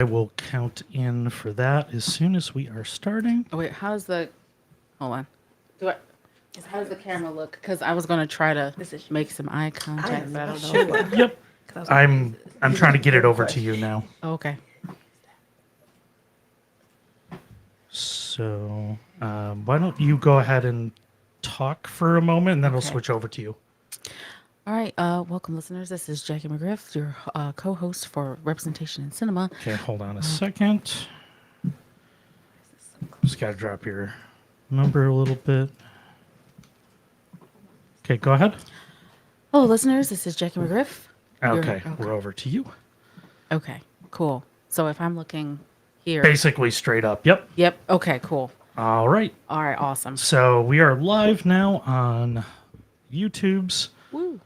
I will count in for that as soon as we are starting. Oh, wait, hold on. How does the camera look? Because I was going to try to make some eye I contact, am but I not don't know. sure. Yep. 'Cause I was like, I'm trying to get it over to you now. Oh, okay. So why don't you go ahead and talk for a moment, and then I'll Okay. switch over to you. All right. Welcome, listeners. This is Jackie McGriff, your co-host for Representation in Cinema. Okay, hold on a second. Just got to drop your number a little bit. Okay, go ahead. Hello, listeners. This is Jackie McGriff. Okay, we're over to you. Okay, cool. So if I'm looking here. Basically straight up. Yep. Yep. Okay, cool. All right. All right, awesome. So we are live now on YouTube's. Woo.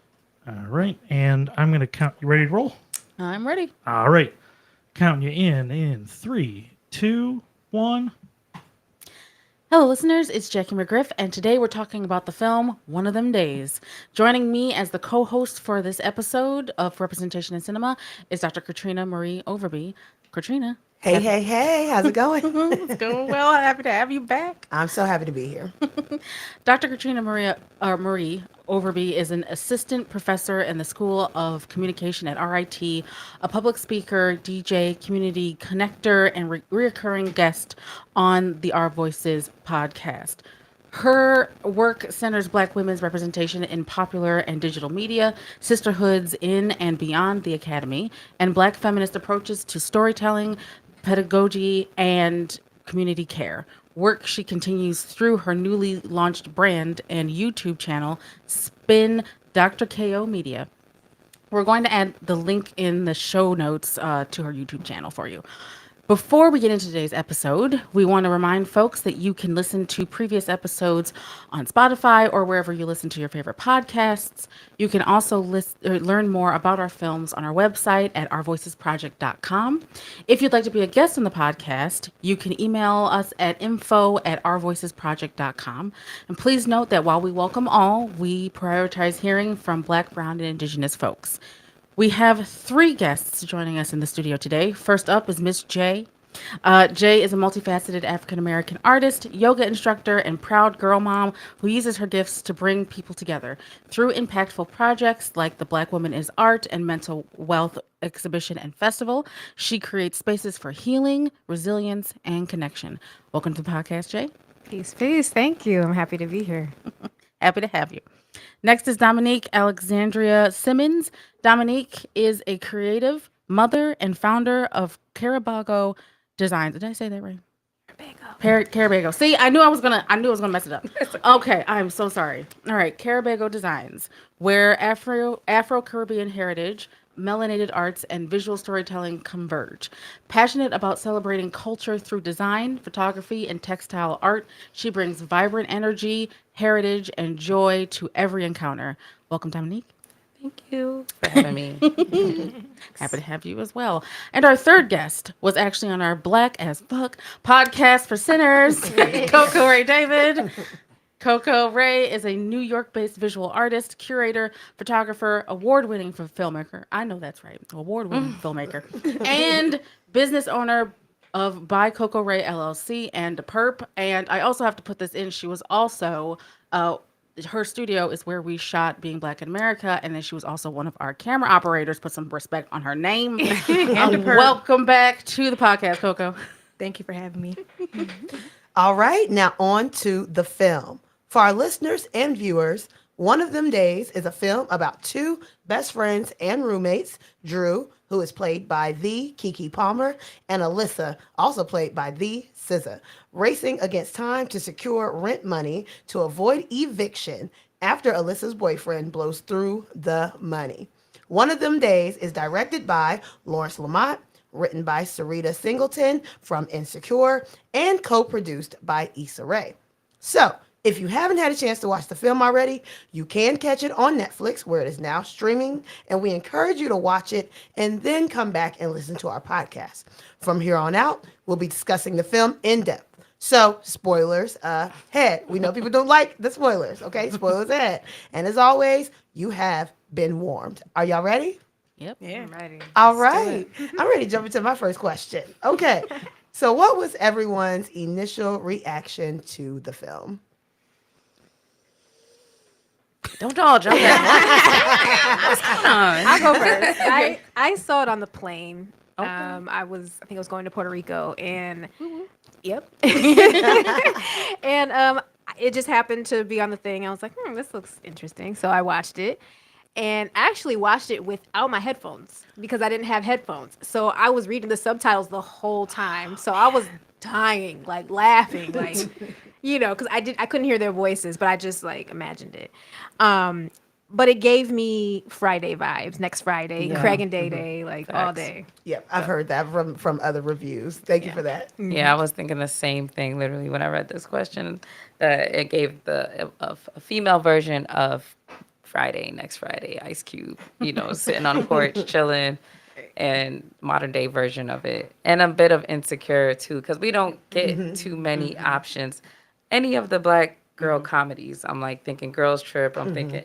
All right, and I'm going to count. You ready to roll? I'm ready. All right. Counting you in 3, 2, 1. Hello, listeners. It's Jackie McGriff, and today we're talking about the film One of Them Days. Joining me as the co-host for this episode of Representation in Cinema is Dr. Katrina Marie Overby. Katrina. Hey, how's it going? It's going well. Happy to have you back. I'm so happy to be here. Dr. Katrina Marie Overby is an assistant professor in the School of Communication at RIT, a public speaker, DJ, community connector, and reoccurring guest on the Our Voices podcast. Her work centers Black women's representation in popular and digital media, sisterhoods in and beyond the academy, and Black feminist approaches to storytelling, pedagogy, and community care. Work she continues through her newly launched brand and YouTube channel, Spin Dr. KO Media. We're going to add the link in the show notes to her YouTube channel for you. Before we get into today's episode, we want to remind folks that you can listen to previous episodes on Spotify or wherever you listen to your favorite podcasts. You can also learn more about our films on our website at ourvoicesproject.com. If you'd like to be a guest on the podcast, you can email us at info@ourvoicesproject.com. And please note that while we welcome all, we prioritize hearing from Black, Brown, and Indigenous folks. We have 3 guests joining us in the studio today. First up is Miss J. Jay is a multifaceted African-American artist, yoga instructor, and proud girl mom who uses her gifts to bring people together. Through impactful projects like the Black Woman is Art and Mental Wealth Exhibition and Festival, she creates spaces for healing, resilience, and connection. Welcome to the podcast, Jay. Peace, peace. Thank you. I'm happy to be here. Happy to have you. Next is Dominique Alexandria Simmons. Dominique is a creative mother and founder of Carabago Designs. Did I say that right? Carabago. See, I knew I was gonna mess it up. Okay, I'm so sorry. All right, Carabago Designs, where Afro-Caribbean heritage, melanated arts, and visual storytelling converge. Passionate about celebrating culture through design, photography, and textile art, she brings vibrant energy, heritage, and joy to every encounter. Welcome, Dominique. Thank you for having me. Happy to have you as well. And our third guest was actually on our Black as Fuck podcast for sinners, Coco Ray David. Coco Ray is a New York-based visual artist, curator, photographer, award-winning filmmaker. I know that's right, award-winning filmmaker, and business owner of By Coco Ray LLC and Perp. And I also have to put this in. She was also her studio is where we shot Being Black in America, and then she was also one of our camera operators. Put some respect on her name. Welcome back to the podcast, Coco. Thank you for having me. All right, now on to the film. For our listeners and viewers, One of Them Days is a film about 2 best friends and roommates, Drew, who is played by the Keke Palmer, and Alyssa, also played by the SZA, racing against time to secure rent money to avoid eviction after Alyssa's boyfriend blows through the money. One of Them Days is directed by Lawrence Lamont, written by Sarita Singleton from Insecure, and co-produced by Issa Rae. So, if you haven't had a chance to watch the film already, you can catch it on Netflix, where it is now streaming, and we encourage you to watch it and then come back and listen to our podcast. From here on out, we'll be discussing the film in depth. So, spoilers ahead. We know people don't like the spoilers, okay? Spoilers ahead. And as always, you have been warned. Are y'all ready? Yep. Yeah. I'm ready. All Let's do right. I'm ready to jump into my first question. Okay. So, what was everyone's initial reaction to the film? Don't all jump at once. What's going on? I'll go first. I saw it on the plane. Okay. I think I was going to Puerto Rico, and yep. And it just happened to be on the thing. I was like, this looks interesting. So I watched it, and actually watched it without my headphones because I didn't have headphones. So I was reading the subtitles the whole time. So I was dying, like laughing, like because I couldn't hear their voices, but I just like imagined it. But it gave me Friday vibes. Next Friday, Yeah. Craig and Day Day, like all Facts. day. Yep, I've heard that from other reviews. Thank you for that. Yeah, I was thinking the same thing literally when I read this question. That it gave a female version of Friday, Next Friday, Ice Cube, sitting on the porch chilling, and modern day version of it, and a bit of Insecure too, because we don't get too many options. Any of the black girl comedies, I'm like thinking Girls Trip. I'm thinking,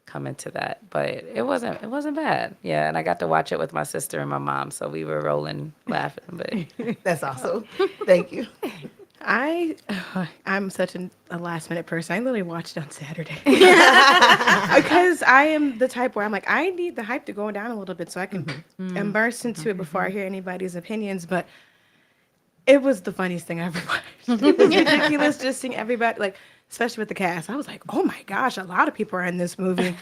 come into that, but it wasn't bad. Yeah, and I got to watch it with my sister and my mom, so we were rolling laughing. But That's awesome. Thank you. I'm such a last minute person. I literally watched it on Saturday because I am the type where I'm like, I need the hype to go down a little bit so I can immerse into it before I hear anybody's opinions. But it was the funniest thing I ever watched. It was ridiculous just seeing everybody, like, especially with the cast. I was like, oh my gosh, a lot of people are in this movie.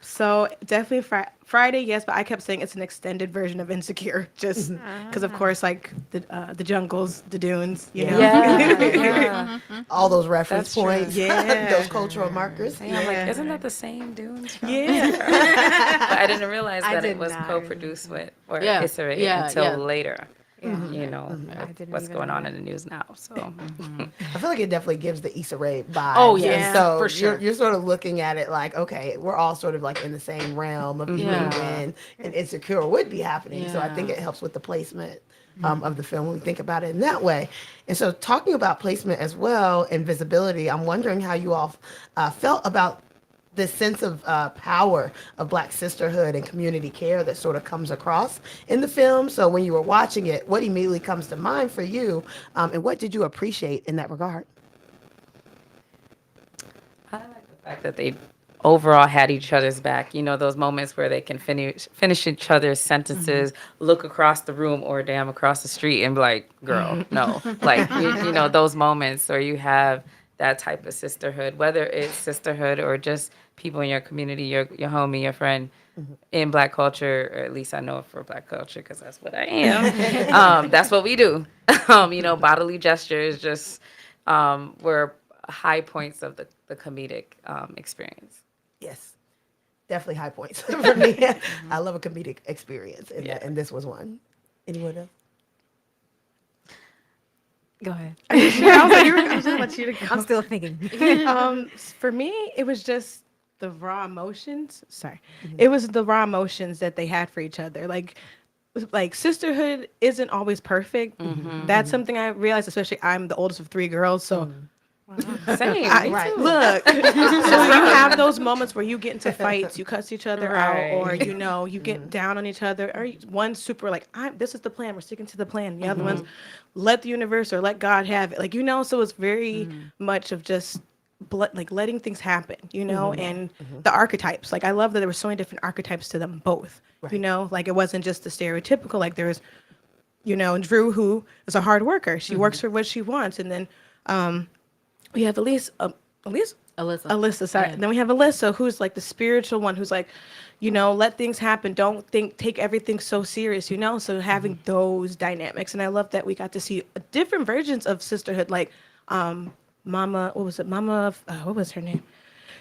So definitely Friday, yes, but I kept saying it's an extended version of Insecure, just because, of course, like the jungles, the dunes, you know. yeah. All those reference That's true. points, Yeah. those cultural markers. I'm like, isn't that the same dunes? From Yeah. But I didn't realize I that did it was not. co-produced with Yeah, Issa Rae yeah, until yeah. later. Yeah. With I didn't what's even going know on that. in the news now. So I feel like it definitely gives the Issa Rae vibe. Oh, yeah, And so for sure. you're sort of looking at it like, okay, we're all sort of like in the same realm of Yeah. when and Insecure would be happening. So I think Yeah. it helps with the placement of the film when we think about it in that way. And so talking about placement as well and visibility, I'm wondering how you all felt about this sense of power of Black sisterhood and community care that sort of comes across in the film. So when you were watching it, what immediately comes to mind for you, and what did you appreciate in that regard? I like the fact that they overall had each other's back. Those moments where they can finish each other's sentences, look across the room or damn across the street and be like, girl, no. Like, those moments where you have that type of sisterhood, whether it's sisterhood or just people in your community, your homie, your friend. In Black culture, or at least I know for Black culture because that's what I am. That's what we do. Bodily gestures just were high points of the comedic experience. Yes, definitely high points for me. I love a comedic experience, and this was one. Anyone else? Go ahead. I was gonna let you to go. I'm still thinking. For me, it was just the raw emotions. Sorry, it was the raw emotions that they had for each other. Like sisterhood isn't always perfect. That's something I realized. Especially, I'm the oldest of three girls, so. Same. Right. Look, so you have those moments where you get into fights, you cuss each other Right. out, or you get down on each other, or one's super like, this is the plan, we're sticking to the plan. The other one's let the universe or let God have it. So it's very much of just like letting things happen, and the archetypes. Like I love that there were so many different archetypes to them both. Like it wasn't just the stereotypical. Like there's, Drew, who is a hard worker. She works for what she wants, and then we have Alyssa, sorry. Yeah. And then we have Alyssa, who's like the spiritual one, who's like, let things happen. Don't take everything so serious, So having those dynamics. And I love that we got to see different versions of sisterhood, like Mama, what was it? What was her name?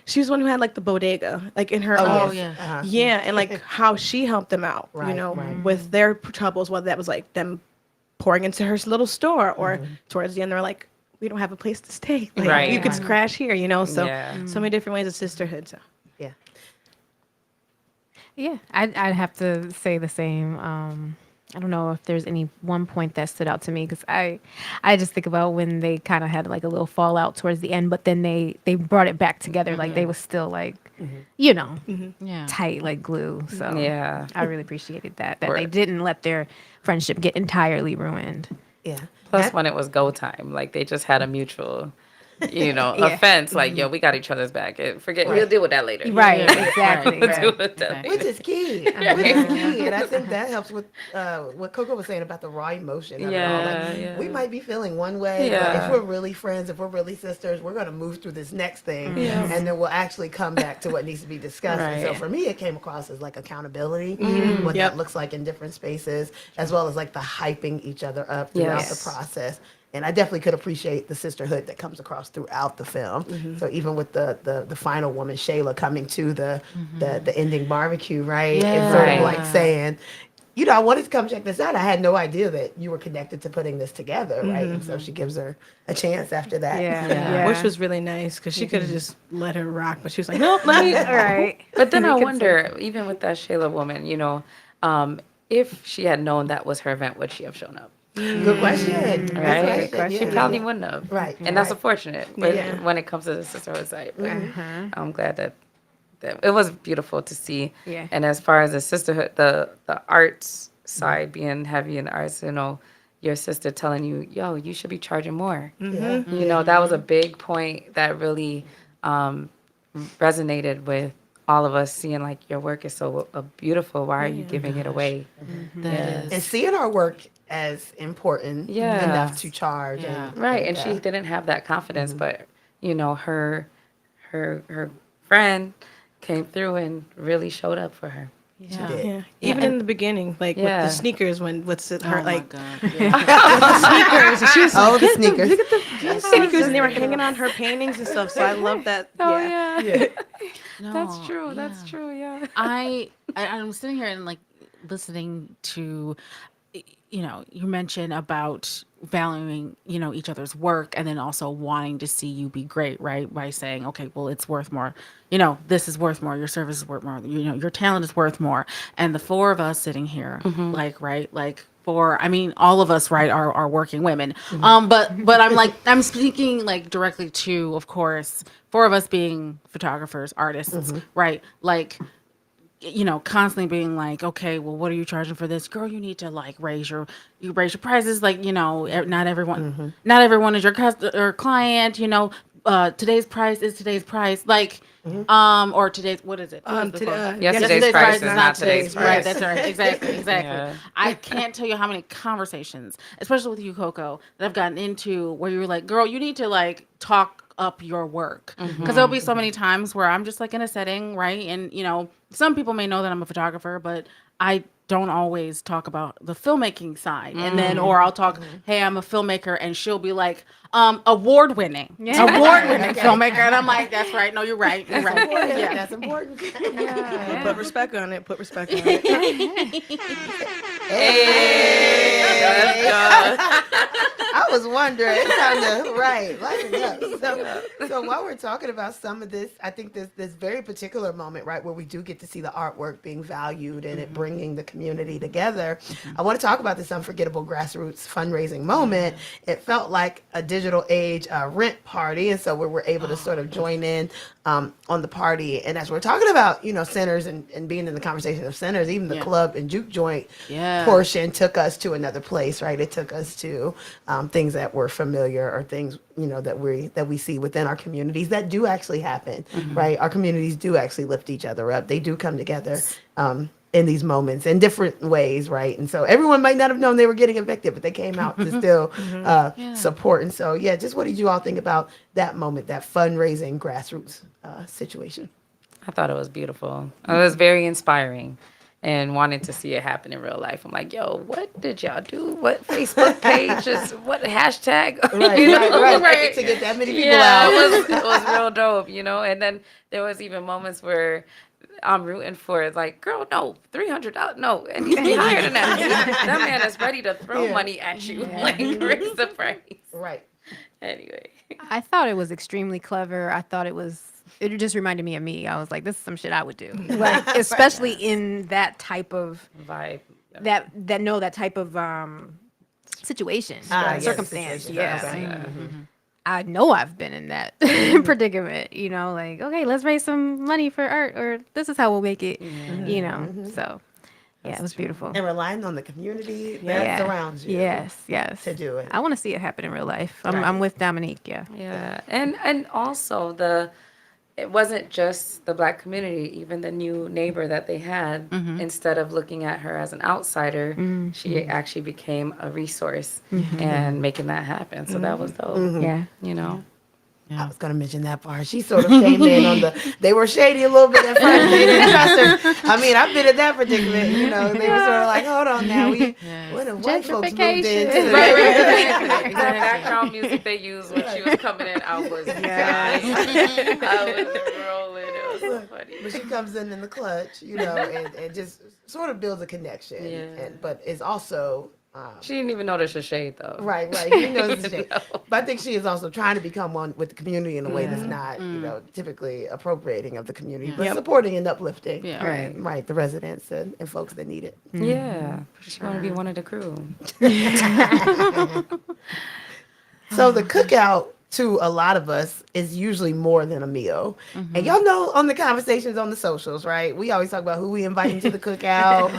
She was one who had like the bodega, like in her own. yeah. Uh-huh. Yeah, and like how she helped them out, Right. with their troubles, whether that was like them pouring into her little store or towards the end, they're like, we don't have a place to stay. Like, Right. you could crash here, So Yeah. so many different ways of sisterhood. So. Yeah. Yeah, I'd have to say the same. I don't know if there's any one point that stood out to me because I just think about when they kind of had like a little fallout towards the end, but then they brought it back together. Like they was still like, you know, Yeah. tight like glue. So Yeah. I really appreciated that Or- they didn't let their friendship get entirely ruined. Yeah. Plus, when it was go time, like they just had a mutual, Yeah. offense. Like, yo, we got each other's back. Forget, we'll deal with that later. Right, Yeah. exactly. We'll Right. deal with that Okay. Which later. is key. Which is key. And I think that helps with what Coco was saying about the raw emotion of it all. Like, Yeah. we might be feeling one way, but Yeah. if we're really friends, if we're really sisters, we're going to move through this next thing. Yeah. And then we'll actually come back to what needs to be discussed. And so Right. for me, it came across as like accountability, what Yep. that looks like in different spaces, as well as like the hyping each other up throughout Yes. the process. And I definitely could appreciate the sisterhood that comes across throughout the film. So even with the final woman, Shayla, coming to the ending barbecue, right? And sort of Yeah. like saying, you know, I wanted to come check this out. I had no idea that you were connected to putting this together, right? And so she gives her a chance after that. Yeah. Yeah. Which was really nice because she could have just let her rock, but she was like, nope, let me. All right. But then I Make it wonder, even with that Shayla woman, if she had known that was her event, would she have shown up? Good question. Good Right? question. She Yeah. probably wouldn't have. Right. And that's right. unfortunate Yeah. when it comes to the sisterhood side. But Uh-huh. I'm glad that it was beautiful to see. Yeah. And as far as the sisterhood, the arts side being heavy in arts, your sister telling you, yo, you should be charging more. Yeah. That was a big point that really resonated with all of us, seeing like your work is so beautiful. Why are you giving it away? That And is. seeing our work as important Yeah. enough to charge. Yeah. Right, and she didn't have that confidence, but her friend came through and really showed up for her. Yeah. did. Yeah. Even in the beginning, like with Yeah. the sneakers, when what's it, Oh her my like God. Yeah. sneakers, and she was Oh, like, the "Get sneakers. Look at the sneakers, and they were hanging on her paintings and stuff. So I love that. Yeah. yeah. No, That's true. That's yeah. true. Yeah. I'm sitting here and like listening to, you mentioned about valuing, each other's work and then also wanting to see you be great, right? By saying, okay, well, it's worth more. This is worth more. Your service is worth more. Your talent is worth more. And the four of us sitting here, all of us, right, are working women. But I'm speaking like directly to, of course, four of us being photographers, artists, right? Like, constantly being like, okay, well, what are you charging for this? Girl, you need to like raise your prices. Like, not everyone is your or client, today's price is today's price. Like, or today's, what is it? What is the quote? Yesterday's price is not today's Right, price. that's right. Exactly. Yeah. I can't tell you how many conversations, especially with you, Coco, that I've gotten into where you're like, girl, you need to like talk up your work. Because there'll be so many times where I'm just like in a setting, right? And, some people may know that I'm a photographer, but I don't always talk about the filmmaking side. And then, or I'll talk, hey, I'm a filmmaker, and she'll be like, award-winning filmmaker. And I'm like, that's right. No, you're right. You're right. Yeah. That's important. Put respect on it. Put respect on it. I was wondering. It's time to lighten up. So while we're talking about some of this, I think this very particular moment, right, where we do get to see the artwork being valued and it bringing the community together. I want to talk about this unforgettable grassroots fundraising moment. It felt like a digital age rent party, and so we were able to sort of join in on the party. And as we're talking about, centers and being in the conversation of centers, even the club and juke joint portion took us to another place, right? It took us to things that were familiar or things, that we see within our communities that do actually happen, right? Our communities do actually lift each other up. They do come together in these moments in different ways, right? And so everyone might not have known they were getting evicted, but they came out to still support. And so, just what did you all think about that moment, that fundraising grassroots situation? I thought it was beautiful. It was very inspiring, and wanted to see it happen in real life. I'm like, yo, what did y'all do? What Facebook page? What hashtag? Right. To get that many people Yeah, out. it was real dope, And then there was even moments where I'm rooting for it, like, girl, no, $300, no, it needs to be higher than that. That man is ready to throw money at you, like, raise the price. Right. Anyway, I thought it was extremely clever. I thought it just reminded me of me. I was like, this is some shit I would do. Like, especially in that type of vibe. that know that type of situation, Yes, circumstance. situation. Yeah. Okay. I know I've been in that predicament, you know, like, okay, let's raise some money for art, or this is how we'll make it, you know. So, yeah, it was beautiful. And relying on the community that Yeah. surrounds you Yes. to do it. I want to see it happen in real life. I'm with Dominique. Yeah. Yeah, and also it wasn't just the Black community, even the new neighbor that they had, instead of looking at her as an outsider, she actually became a resource and making that happen. So that was dope. Yeah. You know? I was going to mention that part. She sort of came in on they were shady a little bit at first. They didn't trust her. I mean, I've been in that predicament, you know. They were sort of like, hold on now. When the white folks moved in. That background music they used when she was coming in, I was dying. I was rolling. It was so funny. But she comes in the clutch, you know, and just sort of builds a connection. Yeah. But is also... She didn't even notice the shade though. Right. He knows the You shit. know? But I think she is also trying to become one with the community in a way that's not, you know, typically appropriating of the community, but supporting and uplifting. Yeah. Right. The residents and folks that need it. Yeah, she want to be one of the crew. So the cookout to a lot of us is usually more than a meal. And y'all know on the conversations on the socials, right? We always talk about who we inviting to the cookout.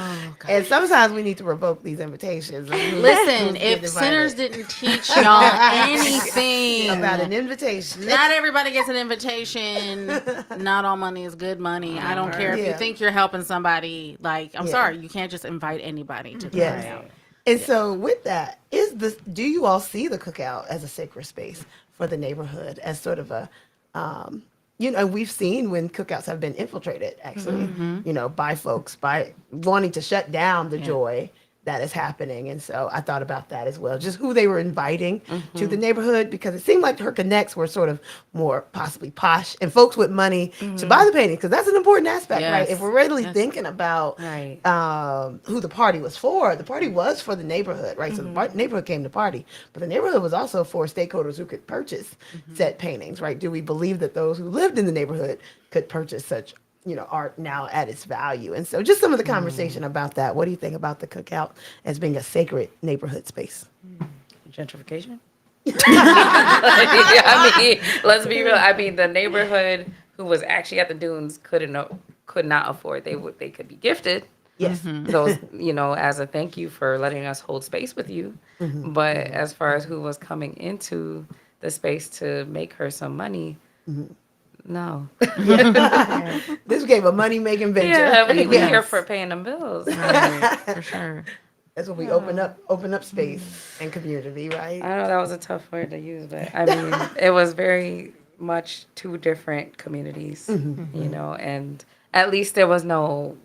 And sometimes we need to revoke these invitations. Listen, if sinners didn't teach y'all anything about an invitation. not everybody gets an invitation. Not all money is good money. I don't care if Yeah. you think you're helping somebody. Like, I'm sorry, you can't just invite anybody to the Yes. cookout. And so with that, do you all see the cookout as a sacred space for the neighborhood, as sort of a, you know, we've seen when cookouts have been infiltrated, actually, you know, by folks, by wanting to shut down the joy that is happening. And so I thought about that as well, just who they were inviting to the neighborhood, because it seemed like her connects were sort of more possibly posh and folks with money to buy the painting, because that's an important aspect, right? Yes. If we're really thinking about Right. who the party was for the neighborhood, right? So the neighborhood came to party, but the neighborhood was also for stakeholders who could purchase said paintings, right? Do we believe that those who lived in the neighborhood could purchase such, you know, art now at its value? And so just some of the conversation about that. What do you think about the cookout as being a sacred neighborhood space? Gentrification? I mean, let's be real. I mean, the neighborhood who was actually at the dunes could not afford. They could be gifted. Yes. Those, you know, as a thank you for letting us hold space with you. But as far as who was coming into the space to make her some money, no. This became a money-making venture. Yeah, we Yes. here for paying them bills. For sure. That's when we open up space and community, right? I know that was a tough word to use, but I mean, it was very much two different communities, you know, and at least there was no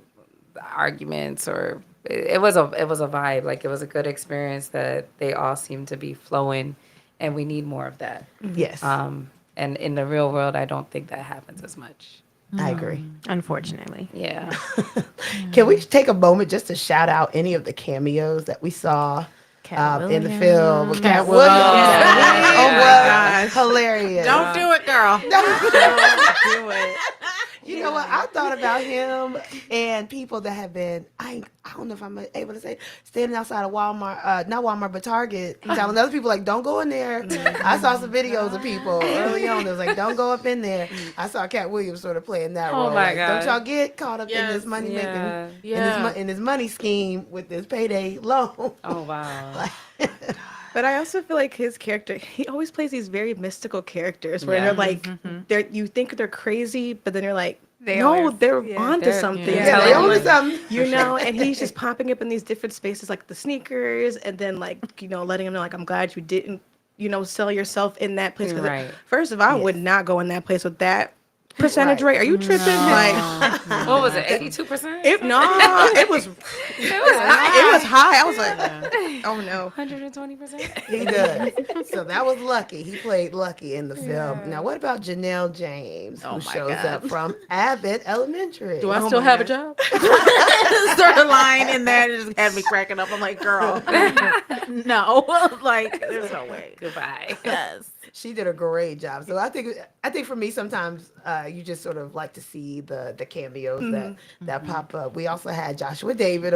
arguments or it was a vibe. Like, it was a good experience that they all seemed to be flowing, and we need more of that. Yes, And in the real world, I don't think that happens as much. I agree. Unfortunately. Yeah. Can we take a moment just to shout out any of the cameos that we saw in the film? With Cat Williams. Yeah. Was hilarious. Don't do it, girl. do it. You know what? I thought about him and people that have been, I don't know if I'm able to say, standing outside of Walmart, not Walmart, but Target, telling other people, like, don't go in there. I saw some videos of people early on that was like, don't go up in there. I saw Cat Williams sort of playing that role. my like, God. don't y'all get caught up in this money Yeah. making, in this money scheme with this payday loan. Oh, wow. But I also feel like his character, he always plays these very mystical characters where Yeah. they're like, you think they're crazy, but then you're like, They no, always- they're yeah. onto They're- something. yeah. Yeah, Telling they you only what- something. You know, and he's just popping up in these different spaces, like the sneakers, and then like, you know, letting him know, like, I'm glad you didn't, you know, sell yourself in that place. 'Cause Right. First of all, I would not go in that place with that percentage rate. Are you tripping? Like, What was it, 82%? it was high. I was like, oh no. 120%? He does. So that was Lucky. He played Lucky in the film. Now, what about Janelle James, who shows up from Abbott Elementary? Do I still have a job? Start a line in there and just had me cracking up. I'm like, girl, no. Like, there's no way. Goodbye. Yes. She did a great job. So I think for me sometimes you just sort of like to see the cameos that pop up. We also had Joshua David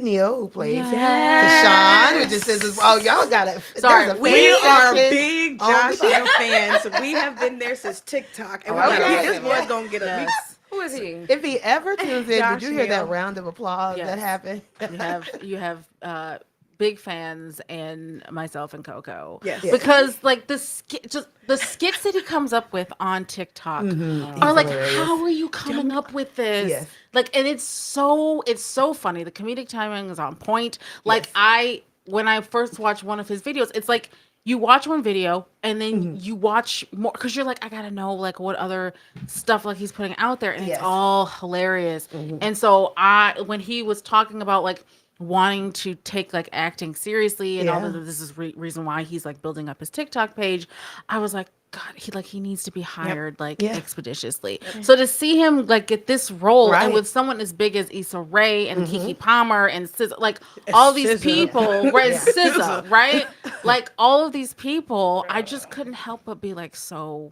Neal, who plays Deshaun, who just says, "Oh, y'all got it." Sorry, We are big. big Josh Hill fans. We have been there since TikTok, and we're like, Okay. this boy's gonna get a Yes. Who is he? If he ever tunes in, Josh did you hear that Hill. round of applause Yes. that happened? You have big fans and myself and Coco. Yes. Because like the skits that he comes up with on TikTok Mm-hmm. are like, hilarious. how are you coming up with this? Yes. Like, and it's so funny. The comedic timing is on point. Like Yes. when I first watched one of his videos, it's like you watch one video and then Mm-hmm. you watch more because you're like, I gotta know like what other stuff like he's putting out there, and Yes. it's all hilarious. Mm-hmm. And so when he was talking about like wanting to take like acting seriously and all Yeah. this is reason why he's like building up his TikTok page, I was like, God, he needs to be hired like Yeah. expeditiously. So to see him like get this role Right. Mm-hmm. and with someone as big as Issa Rae and Keke Palmer and SZA, like all these SZA. people, right? Yeah. SZA, right? Like all of these people, I just couldn't help but be like so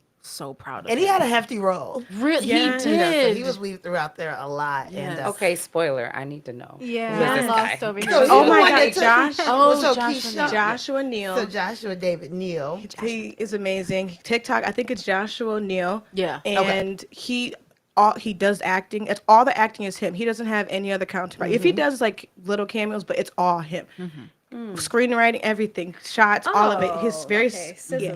proud of And him. he had a hefty role. Really, Yeah. he You know, so did. he was weaved throughout there a lot. Yes. And, Okay, spoiler. I need to know. Yeah, Who is I'm this lost guy? over here. So Oh he's my the one God, that took- Josh. Oh, so Joshua Keisha- Neal. Joshua Neal. So Joshua David Neal. He is amazing. TikTok, I think it's Joshua Neal. Yeah. And he does acting. It's all the acting is him. He doesn't have any other counterpart. If he does like little cameos, but it's all him. Screenwriting, everything, shots, all of it. His very yeah.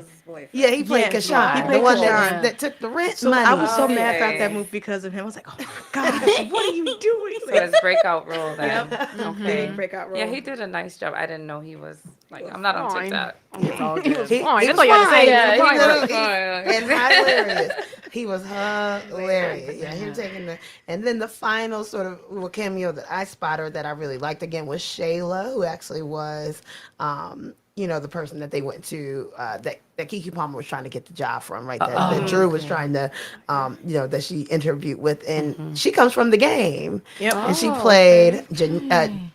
Yeah, he played Yes, Kashawn, he the played one Kashawn. that took the rent So money. I was so mad Okay. about that movie because of him. I was like, oh my God, what are you doing? So his breakout role then. Big Okay. breakout role. Yeah, he did a nice job. I didn't know he was like. I'm not on fine. TikTok. It's all good. He, fine. he That's was all you had to say. fine. Yeah, He he was literally- fine. and hilarious. He was hilarious. Yeah, him taking and then the final sort of cameo that I spotted that I really liked again was Shayla, who actually was, the person that they went to that Keke Palmer was trying to get the job from, right? That Drew was trying to, that she interviewed with, and she comes from the game. Yep. And she played Janae.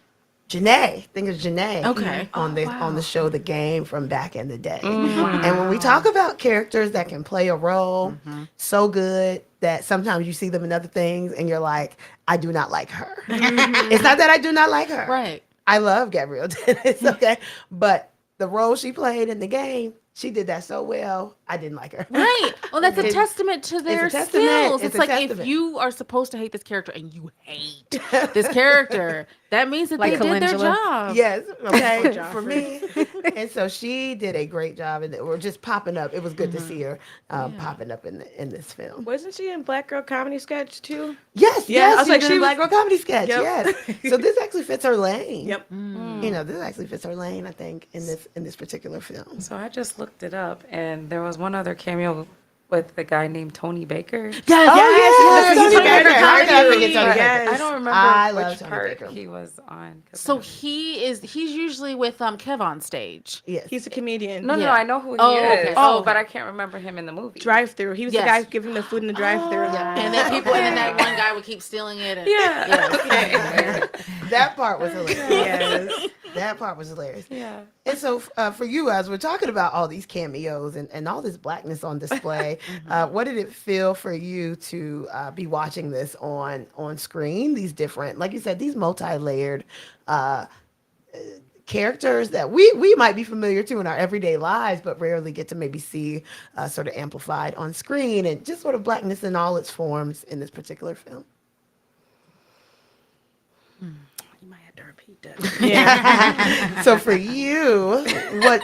I think it's Janae. Okay. On the show The Game from back in the day. And when we talk about characters that can play a role so good that sometimes you see them in other things and you're like, I do not like her. It's not that I do not like her. Right. I love Gabrielle Dennis, okay? But the role she played in The Game, she did that so well, I didn't like her. Right. Well, that's a It- testament to their testament. skills. It's It's a like testament. if you are supposed to hate this character and you hate this character, that means that Like they did their Calendula? job. Yes, okay, Joffrey. for me. And so she did a great job, and we're just popping up. It was good to see her popping up in this film. Wasn't she in Black Girl Comedy Sketch too? Yes, Yeah, yes, I was she like, did she a was- Black Girl Comedy Sketch. Yep. Yes, so this actually fits her lane. Yep. This actually fits her lane. I think in this particular film. So I just looked it up, and there was one other cameo with the guy named Tony Baker. Yes, yes, Tony Tony Baker. Baker. How could I forget Tony Yes. Baker? I don't remember I love which Tony part Baker. he was on. 'cause So I- he's usually with Kev on stage. Yes, He's a comedian. no, Yeah. I know who he Oh, is. okay. Oh, Okay. but I can't remember him in the movie. Drive through. He was Yes. the guy giving the food in the drive through. And then and then that one guy would keep stealing it. And, Yeah. Okay. that part was hilarious. Yes. That part was hilarious. Yeah. And so for you, as we're talking about all these cameos and all this blackness on display, what did it feel for you to be watching this on screen? These different, like you said, these multi-layered characters that we might be familiar to in our everyday lives, but rarely get to maybe see sort of amplified on screen, and just sort of blackness in all its forms in this particular film. You might have to repeat that. Yeah. So for you,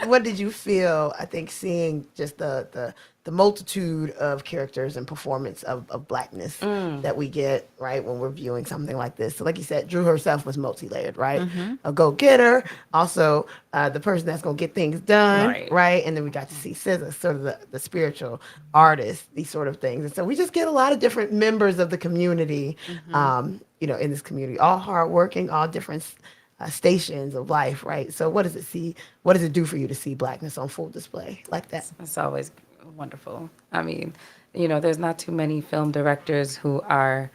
what did you feel? I think seeing just the multitude of characters and performance of blackness that we get right when we're viewing something like this. So like you said, Drew herself was multi-layered, right? A go-getter, also the person that's gonna get things done, right? And then we got to see SZA, sort of the spiritual artist, these sort of things. And so we just get a lot of different members of the community, in this community, all hardworking, all different stations of life, right? So what does it do for you to see blackness on full display like that? It's always wonderful. I mean, there's not too many film directors who are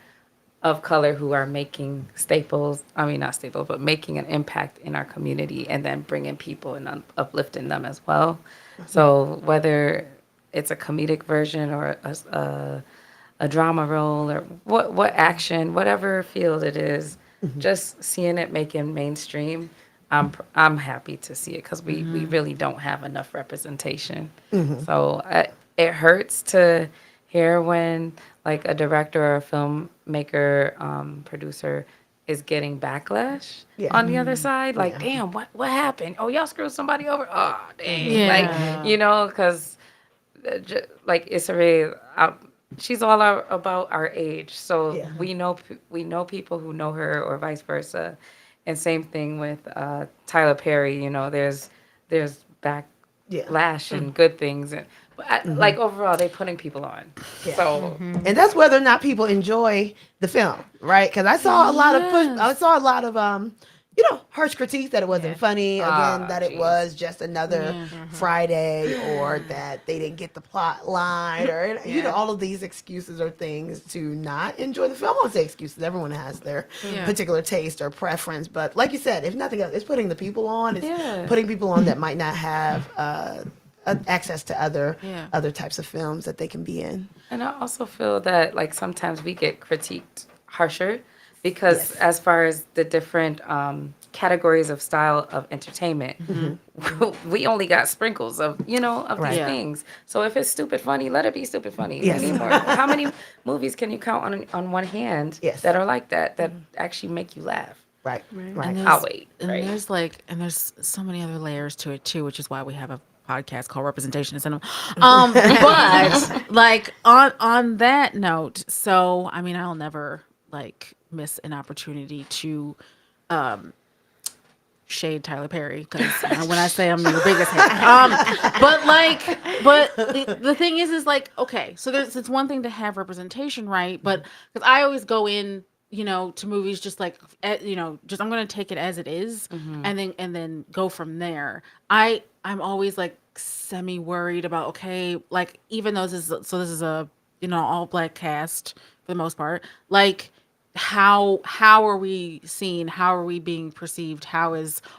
of color who are making staples, I mean, not staples, but making an impact in our community and then bringing people and uplifting them as well. So whether it's a comedic version or a drama role or what action, whatever field it is, just seeing it making mainstream, I'm happy to see it because we really don't have enough representation. So it hurts to hear when like a director or a filmmaker, producer is getting backlash Yeah. on the other side. Like, damn, what happened? Oh, y'all screwed somebody over. Oh, dang. Yeah. Like, you know, because like Issa Rae, she's all about our age. So Yeah. we know people who know her or vice versa. And same thing with Tyler Perry. You know, there's backlash and good things, but like overall, they putting people on. Yeah. So And that's whether or not people enjoy the film, right? Because I saw a lot of I saw a lot of harsh critiques that it wasn't funny. Again, that it geez. was just another Friday, or that they didn't get the plot line, or all of these excuses or things to not enjoy the film. I won't say excuses. Everyone has their particular taste or preference, but like you said, if nothing else, it's putting the people on. It's putting people on that might not have access to other types of films that they can be in. And I also feel that like sometimes we get critiqued harsher because as far as the different categories of style of entertainment, we only got sprinkles of these things. So if it's stupid funny, let it be stupid funny. Yes. We need more. How many movies can you count on one hand that are like that actually make you laugh? Right. And I'll wait. And Right. there's so many other layers to it too, which is why we have a podcast called Representation in Cinema. But like on that note, so I mean, I'll never like miss an opportunity to shade Tyler Perry because when I say I'm your biggest hater, but the thing is like, okay, so it's one thing to have representation, right? But because I always go in, to movies just like, just I'm gonna take it as it is, and then go from there. I'm always like semi worried about, okay, like even though this is a all black cast for the most part, like how are we seen, how are we being perceived,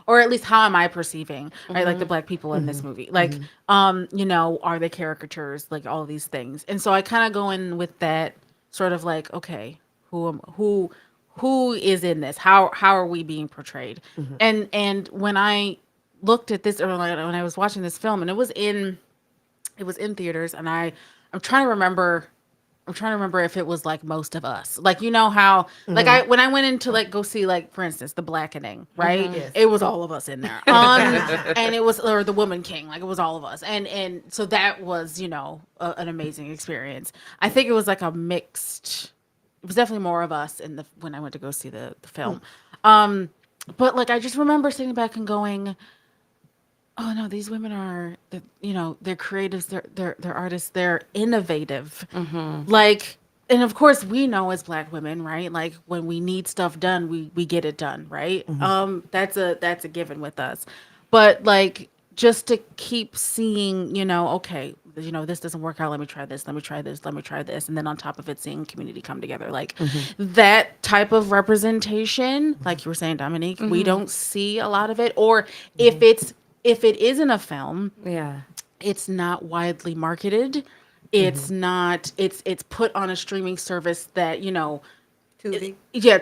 or at least how am I perceiving, right, like the black people in this movie, like are they caricatures, like all of these things. And so I kind of go in with that sort of like, okay, who is in this, how are we being portrayed. And when I looked at this, or when I was watching this film, and it was in theaters, and I'm trying to remember if it was like Most of Us, like how like when I went into like go see, like, for instance, The Blackening, right? Yes. It was all of us in there, and it was, or The Woman King, like it was all of us, and so that was an amazing experience. I think it was like a mixed. It was definitely more of us when I went to go see the film, but like I just remember sitting back and going, oh no, these women are, they're creatives, they're artists, they're innovative. Like, and of course we know as black women, right? Like when we need stuff done, we get it done, right? That's a given with us. But like just to keep seeing, okay, this doesn't work out, let me try this, let me try this, let me try this, and then on top of it, seeing community come together, like that type of representation, like you were saying, Dominique, we don't see a lot of it. Or if it isn't a film, it's not widely marketed. It's not. It's put on a streaming service that Tubi. Limited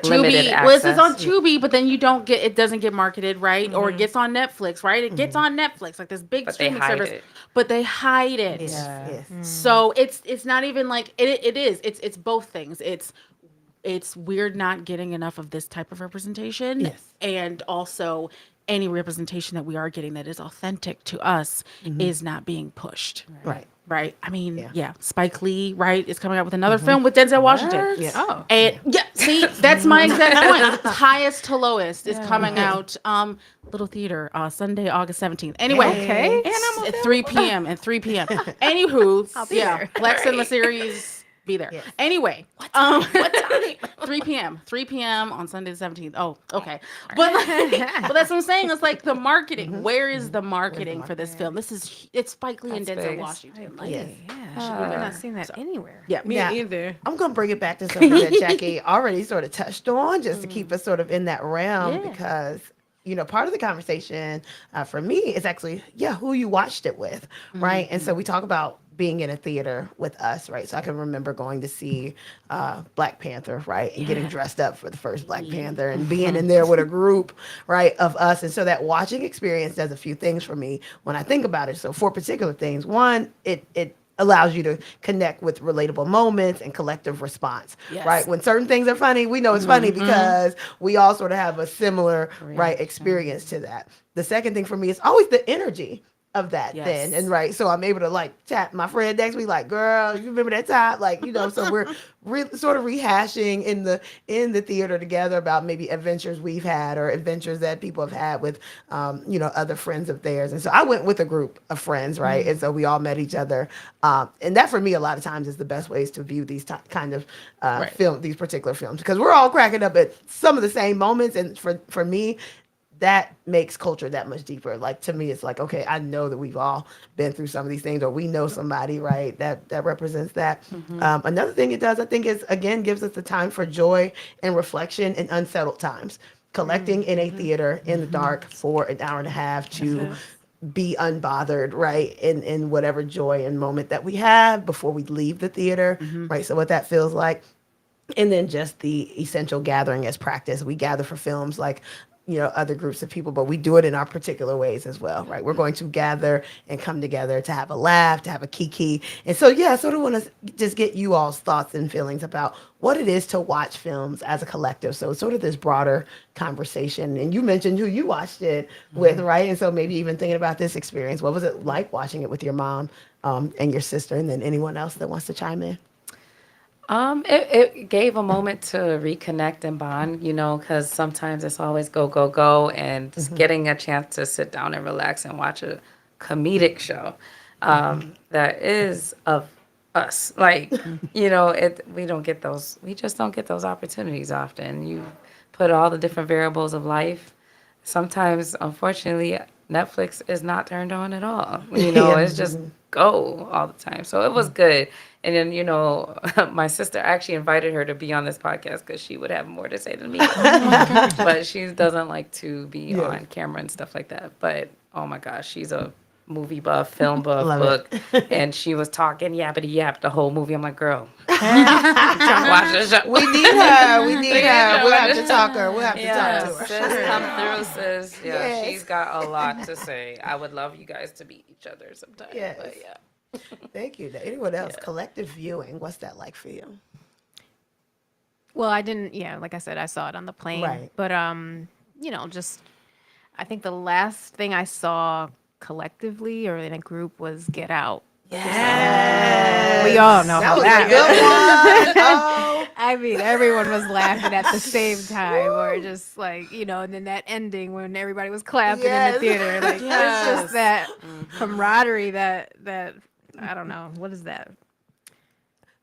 Tubi. Well, it's on access. Tubi, but then it doesn't get marketed, right? Or it gets on Netflix, right? It gets on Netflix, like this big But they streaming hide service, it. but they hide it. Yes. So it's not even like it is. It's both things. It's weird not getting enough of this type of representation, and also any representation that we are getting that is authentic to us is not being pushed. Right. I mean, Spike Lee, right, is coming out with another film with Denzel Washington. Yeah. Oh, And see, that's my exact point. Highest to lowest is coming out. Little theater, Sunday, August 17th. Anyway, Okay. and I'm at 3 p.m. and 3 p.m. Anywho, be there. Black Cinema Series. Be there. Yes. Anyway, what time? 3 p.m. 3 p.m. on Sunday the 17th. Oh, okay. But but that's what I'm saying. It's like the marketing. Where is the marketing for this film? It's Spike Lee and That's Denzel big. Washington. Like, Yes. I've not seen that anywhere. Yeah, me Yeah. either. I'm going to bring it back to something that Jackie already sort of touched on, just to keep us sort of in that realm, because part of the conversation for me is actually, who you watched it with, right? And so we talk about being in a theater with us, right? So I can remember going to see Black Panther, right? And getting dressed up for the first Black Panther and being in there with a group, right, of us. And so that watching experience does a few things for me when I think about it. So 4 particular things. One, it allows you to connect with relatable moments and collective response, right? When certain things are funny, we know it's funny because we all sort of have a similar, right, experience to that. The second thing for me is always the energy of that then, and right, so I'm able to like tap my friend next week, like, girl, you remember that time, like, so we're sort of rehashing in the theater together about maybe adventures we've had or adventures that people have had with other friends of theirs. And so I went with a group of friends, right, and so we all met each other, and that for me a lot of times is the best ways to view these kind of these particular films, because we're all cracking up at some of the same moments, and for me that makes culture that much deeper. Like, to me, it's like, okay, I know that we've all been through some of these things, or we know somebody, right, that represents that. Another thing it does, I think, is, again, gives us the time for joy and reflection in unsettled times. Collecting in a theater in the dark for an hour and a half to be unbothered, right, in whatever joy and moment that we have before we leave the theater, right? So what that feels like. And then just the essential gathering as practice. We gather for films like other groups of people, but we do it in our particular ways as well, right? We're going to gather and come together to have a laugh, to have a kiki. And so, I sort of want to just get you all's thoughts and feelings about what it is to watch films as a collective. So it's sort of this broader conversation. And you mentioned who you watched it with, right? And so maybe even thinking about this experience, what was it like watching it with your mom and your sister, and then anyone else that wants to chime in? It gave a moment to reconnect and bond, because sometimes it's always go, go, go, and just getting a chance to sit down and relax and watch a comedic show that is of us. Like, we don't get those, we just don't get those opportunities often. You put all the different variables of life. Sometimes, unfortunately, Netflix is not turned on at all. It's just go all the time. So it was good. And then, my sister actually invited her to be on this podcast because she would have more to say than me. But she doesn't like to be on camera and stuff like that. But, oh my gosh, she's a movie buff, film buff, book. And she was talking yappity yap the whole movie. I'm like, girl, I'm trying to watch this show. We need her. We'll have to talk her. We'll have to talk to her. Sis, come through, sis. Yeah, Yes. she's got a lot to say. I would love you guys to meet each other sometime. Yes. But yeah. Thank you. Anyone else? Collective viewing. What's that like for you? Well, I didn't. Yeah, like I said, I saw it on the plane. Right. But just I think the last thing I saw collectively or in a group was Get Out. Yes. We all know how was that a good one. Oh. I mean, everyone was laughing at the same time, or just like, and then that ending when everybody was clapping in the theater. Like, it's just that camaraderie that I don't know. What is that?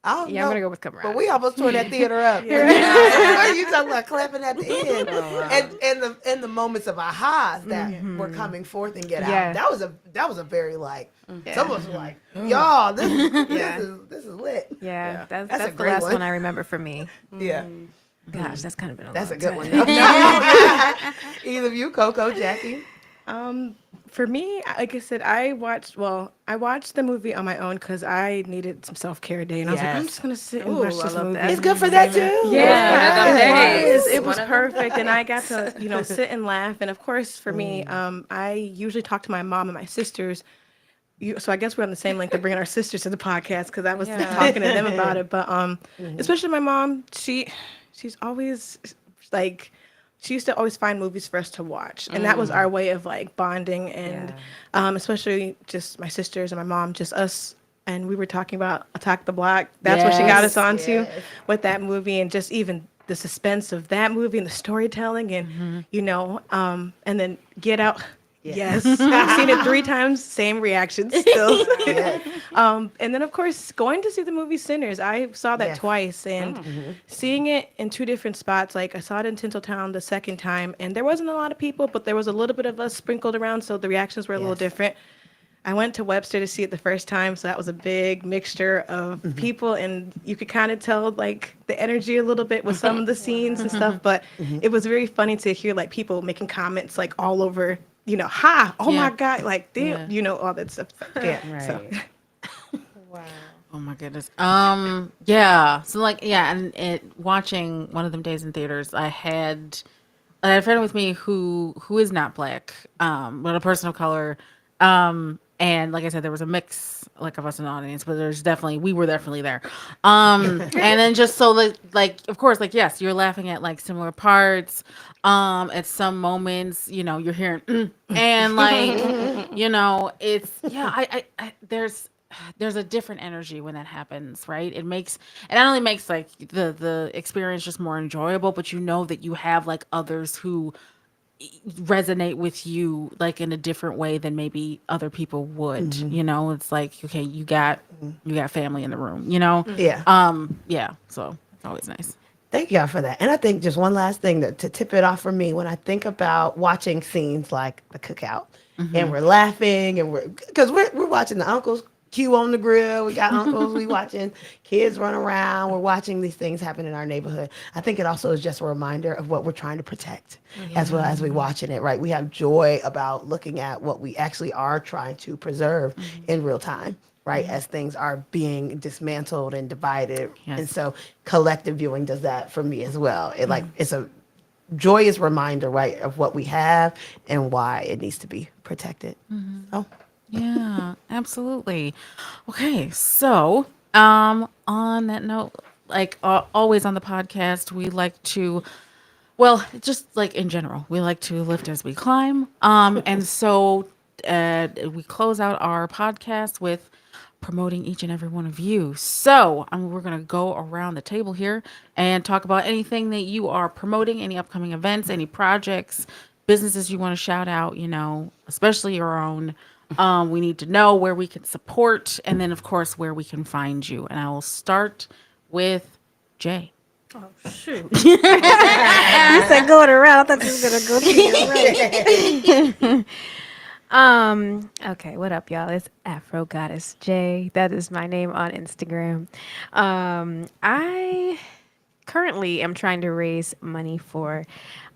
I'm I'm gonna go with camaraderie. But we almost tore that theater up. You talking about clapping at the end, and the moments of ahas that were coming forth and Get Out. Yeah. That was a very like. Some of us were like, y'all, this is lit. Yeah, that's a the great last one. one I remember for me. Yeah, Gosh, that's kind of been a that's a long good time. one. No. Either of you, Coco, Jackie. For me, like I said, I watched the movie on my own because I needed some self-care day, and I was like, I'm just gonna sit and watch this movie. It's good for that too. Yeah, One of them days. it was One of them perfect, and I got to sit and laugh. And of course, for me, I usually talk to my mom and my sisters. So I guess we're on the same link to bringing our sisters to the podcast because I was talking to them about it. But especially my mom, she's always like. She used to always find movies for us to watch, and that was our way of like bonding, and especially just my sisters and my mom, just us. And we were talking about Attack the Block. That's what she got us onto with that movie, and just even the suspense of that movie and the storytelling, and and then Get Out. Yes, I've seen it 3 times, same reaction still. And then of course going to see the movie Sinners. I saw that twice, and seeing it in 2 different spots. Like I saw it in Tinseltown the second time, and there wasn't a lot of people, but there was a little bit of us sprinkled around, so the reactions were a little different. I went to Webster to see it the first time, so that was a big mixture of people, and you could kind of tell like the energy a little bit with some of the scenes and stuff. But it was very funny to hear like people making comments like all over, ha, oh Yeah. my God, like damn, Yeah. all that stuff. Yeah, so. Oh my goodness. Yeah. So like, yeah, and watching one of them days in theaters, I had a friend with me who is not black, but a person of color. And like I said, there was a mix like of us in the audience, but we were definitely there. And then just so like of course, like yes, you're laughing at like similar parts. At some moments, you're hearing and like, it's I there's a different energy when that happens, right? It not only makes like the experience just more enjoyable, but that you have like others who resonate with you like in a different way than maybe other people would. It's like, okay, you got family in the room, Yeah. yeah, so it's always nice. Thank y'all for that. And I think just one last thing to tip it off for me, when I think about watching scenes like the cookout and we're laughing and because we're watching the uncles Q on the grill. We got uncles. We watching kids run around. We're watching these things happen in our neighborhood. I think it also is just a reminder of what we're trying to protect as well as we watching it, right? We have joy about looking at what we actually are trying to preserve in real time, right? As things are being dismantled and divided. Yes. And so collective viewing does that for me as well. It's a joyous reminder, right, of what we have and why it needs to be protected. So. Yeah, absolutely. Okay, so on that note, like always on the podcast, we like to, well, just like in general, we like to lift as we climb. And so we close out our podcast with promoting each and every one of you. So we're gonna go around the table here and talk about anything that you are promoting, any upcoming events, any projects, businesses you want to shout out. Especially your own. We need to know where we can support, and then of course where we can find you. And I will start with Jay. Shoot. You said going around. I thought you was gonna go to your right. Okay, what up, y'all? It's Afro Goddess J. That is my name on Instagram. I currently am trying to raise money for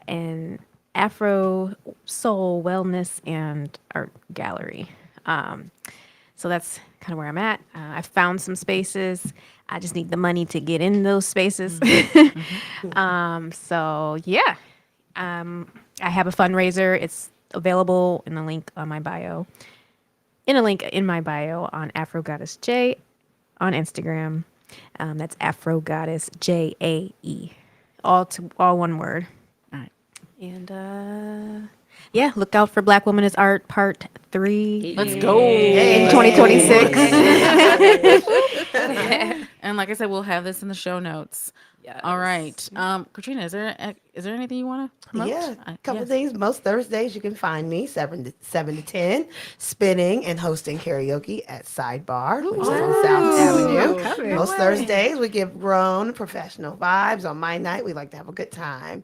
an Afro Soul Wellness and Art Gallery. So that's kind of where I'm at. I found some spaces. I just need the money to get in those spaces. So yeah, I have a fundraiser. It's available in the link on my bio. In a link in my bio on Afro Goddess J on Instagram. That's Afro Goddess JAE. All one word. And yeah, look out for Black Woman is Art Part 3 Let's go. in 2026. And like I said, we'll have this in the show notes. Yes. All right. Katrina, is there anything you want to promote? Yeah, a couple Yes. things. Most Thursdays you can find me 7 to 10 spinning and hosting karaoke at Sidebar, which is on South Avenue. Most Thursdays we give grown professional vibes. On my night we like to have a good time,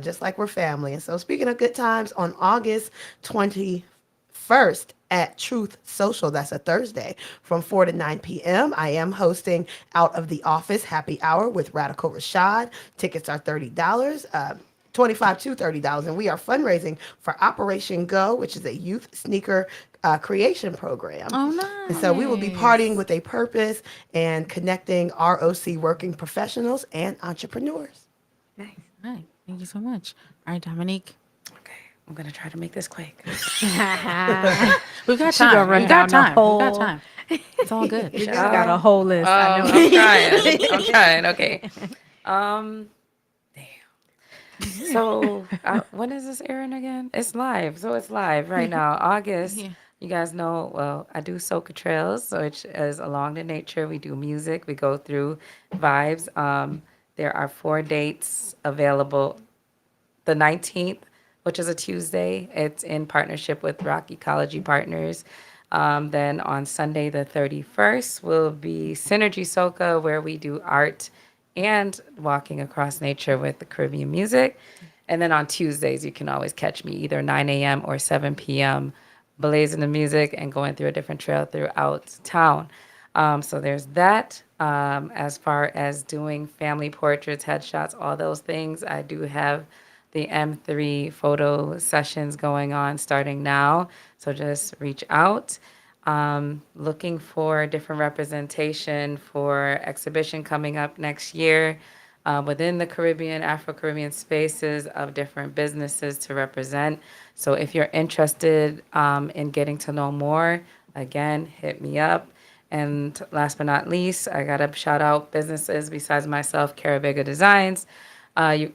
just like we're family. And so speaking of good times, on August 21st at Truth Social, that's a Thursday, from 4 to 9 p.m. I am hosting Out of the Office Happy Hour with Radical Rashad. Tickets are $30, $25 to $30, and we are fundraising for Operation Go, which is a youth sneaker creation program. Oh, nice. And so we will be partying with a purpose and connecting ROC working professionals and entrepreneurs. All right. Thank you so much. All right, Dominique. I'm going to try to make this quick. We've got She gonna time. run We've got down the time. We've got whole- time. It's all good. You just got a whole list. I know. I'm trying. I'm trying. Okay. Damn. So when is this airing again? It's live. So it's live right now. August. Yeah. You guys know, well, I do Soca Trails, which is along the nature. We do music. We go through vibes. There are 4 dates available. The 19th, which is a Tuesday. It's in partnership with Rock Ecology Partners. Then on Sunday, the 31st, will be Synergy Soca, where we do art and walking across nature with the Caribbean music. And then on Tuesdays, you can always catch me either 9 a.m. or 7 p.m. blazing the music and going through a different trail throughout town. So there's that. As far as doing family portraits, headshots, all those things, I do have the M3 photo sessions going on starting now. So just reach out. Looking for different representation for exhibition coming up next year within the Caribbean, Afro-Caribbean spaces of different businesses to represent. So if you're interested in getting to know more, again, hit me up. And last but not least, I got to shout out businesses besides myself, Carabega Designs. You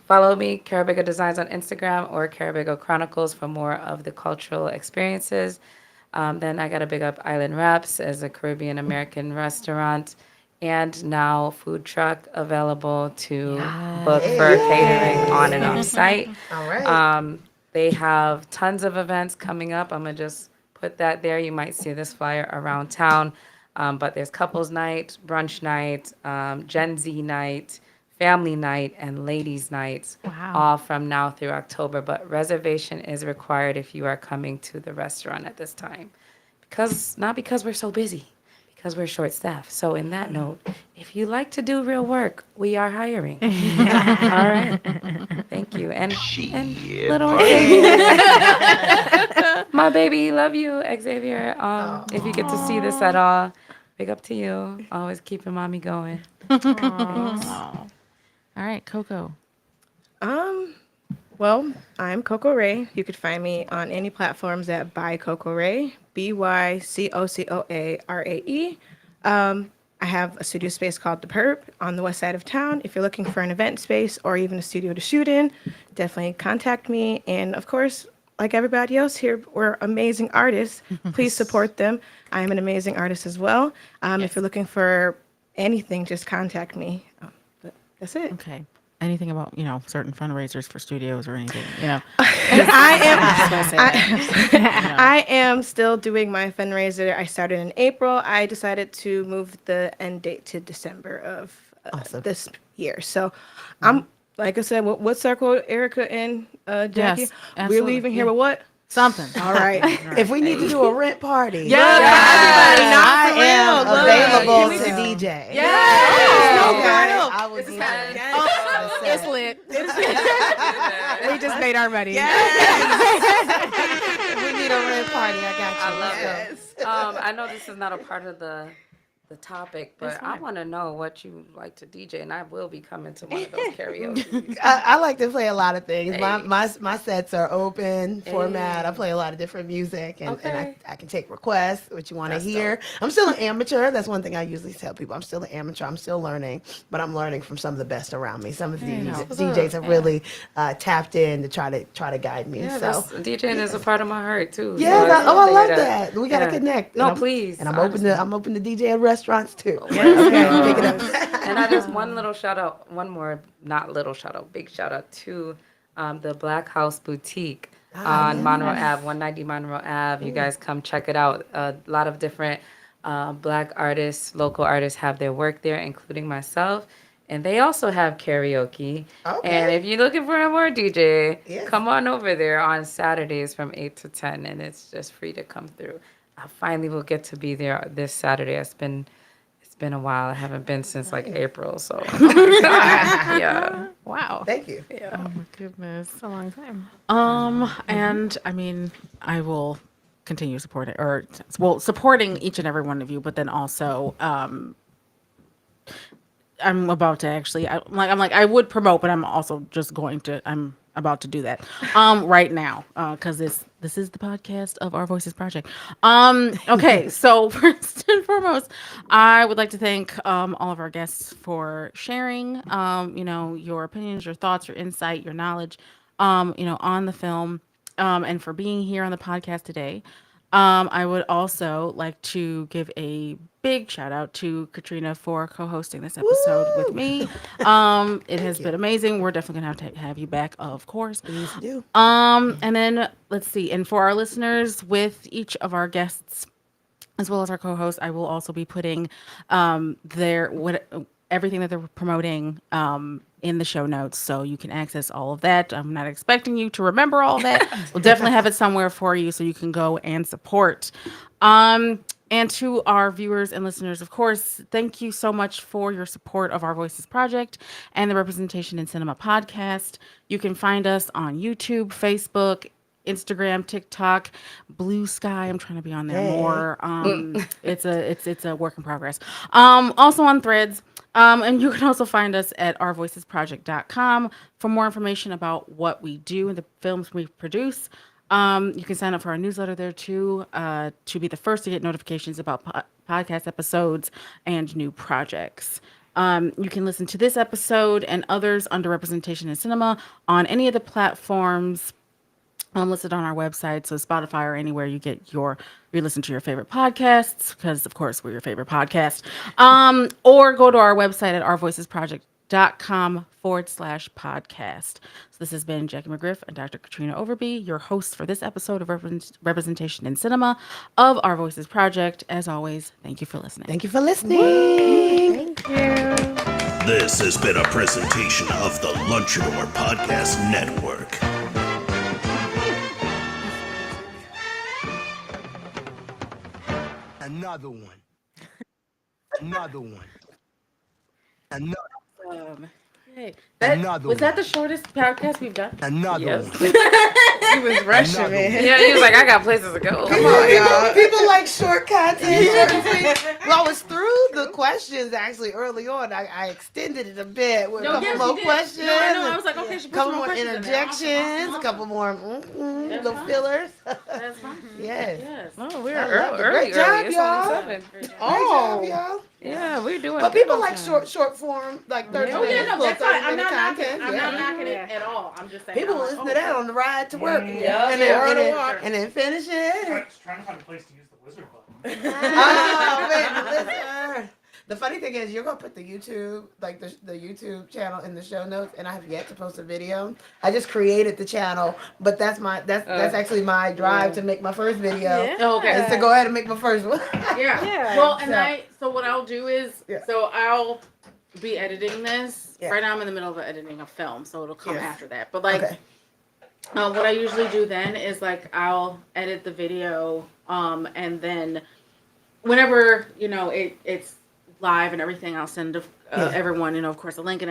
follow me, Carabega Designs on Instagram or Carabega Chronicles for more of the cultural experiences. Then I got to big up Island Wraps as a Caribbean American restaurant and now food truck available to book for catering on and off site. All right. They have tons of events coming up. I'm going to just put that there. You might see this flyer around town. But there's couples night, brunch night, Gen Z night, family night, and ladies nights, all from now through October. But reservation is required if you are coming to the restaurant at this time. Not because we're so busy, because we're short staffed. So in that note, if you like to do real work, we are hiring. All right. Thank you. And little Xavier. My baby, love you, Xavier. If you get to see this at all, big up to you. Always keeping mommy going. All right, Coco. Well, I'm Coco Ray. You could find me on any platforms at By Coco Ray, BYCOCOARAE. I have a studio space called The Perp on the west side of town. If you're looking for an event space or even a studio to shoot in, definitely contact me. And of course, like everybody else here, we're amazing artists. Please support them. I am an amazing artist as well. If you're looking for anything, just contact me. But that's it. Okay. Anything about, certain fundraisers for studios or anything, I am still doing my fundraiser. I started in April. I decided to move the end date to December of this year. So I'm, like I said, what's our quote, Erica and Jackie? Yes, We're absolutely. leaving here with what? Something. All right. If we need to do a rent party, I am available to DJ. I will do that. It's lit. We just made our money. If we need a rent party, I got you. I love Let's it. I know this is not a part of the topic, but I want to know what you like to DJ, and I will be coming to one of those karaoke. I like to play a lot of things. Hey. My sets are open format. I play a lot of different music, and I can take requests, what you want to hear. dope. I'm still an amateur. That's one thing I usually tell people. I'm still an amateur. I'm still learning, but I'm learning from some of the best around me. Some of the DJs have really tapped in to try to guide me. Yeah, so DJing is a part of my heart too. yeah, so I love that. We gotta Yeah. connect. No, And please. And I'm open to DJ at restaurants too. Yeah. Okay, pick it up. And I just one more not little shout out, big shout out to the Black House Boutique on Monroe Ave, 190 Monroe Ave. You guys come check it out. A lot of different Black artists, local artists have their work there, including myself. And they also have karaoke. Okay. And if you're looking for a more DJ, Yes. come on over there on Saturdays from 8 to 10, and it's just free to come through. I finally will get to be there this Saturday. It's been a while. I haven't been since like April, so yeah. Wow. Thank you. Oh my goodness. It's a long time. And I mean, I will continue supporting supporting each and every one of you, but then also, I'm about to actually, I'm like, I would promote, but I'm also just I'm about to do that, right now, cause this is the podcast of Our Voices Project. Okay. So first and foremost, I would like to thank, all of our guests for sharing, your opinions, your thoughts, your insight, your knowledge, on the film, and for being here on the podcast today. I would also like to give a big shout out to Katrina for co-hosting this episode with me. It has been amazing. We're definitely gonna have to have you back, of course. Please do. And then let's see. And for our listeners, with each of our guests, as well as our co-hosts, I will also be putting everything that they're promoting in the show notes, so you can access all of that. I'm not expecting you to remember all that. We'll definitely have it somewhere for you so you can go and support. And to our viewers and listeners, of course, thank you so much for your support of Our Voices Project and the Representation in Cinema podcast. You can find us on YouTube, Facebook, Instagram, TikTok, Blue Sky. I'm trying to be on there more. It's a work in progress. Also on Threads. And you can also find us at ourvoicesproject.com for more information about what we do and the films we produce. You can sign up for our newsletter there too, to be the first to get notifications about podcast episodes and new projects. You can listen to this episode and others under Representation in Cinema on any of the platforms listed on our website, so Spotify or anywhere you listen to your favorite podcasts, because of course we're your favorite podcast. Or go to our website at ourvoicesproject.com/podcast. So this has been Jackie McGriff and Dr. Katrina Overby, your hosts for this episode of Representation in Cinema of Our Voices Project. As always, thank you for listening. Thank you for listening. This has been a presentation of the Lunchador Podcast Network. Another one. Another one. Hey, Another was that one. the shortest podcast we've done? Another Yes. one. He was rushing, Another man. Yeah, he was like, I got places to go. People like short content. Short and sweet. Well, I was through the questions actually early on. I extended it a bit with a couple more questions. No, I know. I was like, okay, she A put couple some more questions in there. Awesome, interjections, awesome, a couple more That's little fine. fillers. That's fine. Yes. Yes. Oh, we're I love it. early. Great job, It's y'all. only 7. Great job, y'all. Yeah, we're doing. But people good like on time. short form, like 30 Oh yeah, minutes. no, little that's fine. 30 I'm minute not knocking. content. I'm Yeah. not knocking it at all. I'm just saying. People I'm like, listen to that on the ride to work. Yeah, and, yeah. then finish it. Trying to find a place to use the wizard button. Oh, man, listen. The funny thing is, you're gonna put the YouTube, like the YouTube channel in the show notes, and I have yet to post a video. I just created the channel, but that's actually my drive to make my first video. Oh, okay. Is to go ahead and make my first one. Yeah. Yeah. Well, and So- so what I'll do is, Yeah. so I'll be editing this. Yeah. Right now I'm in the middle of editing a film, so it'll come Yes. after that. But like, Okay. what I usually do then is like I'll edit the video, and then whenever it's live and everything, I'll send everyone, of course, a link and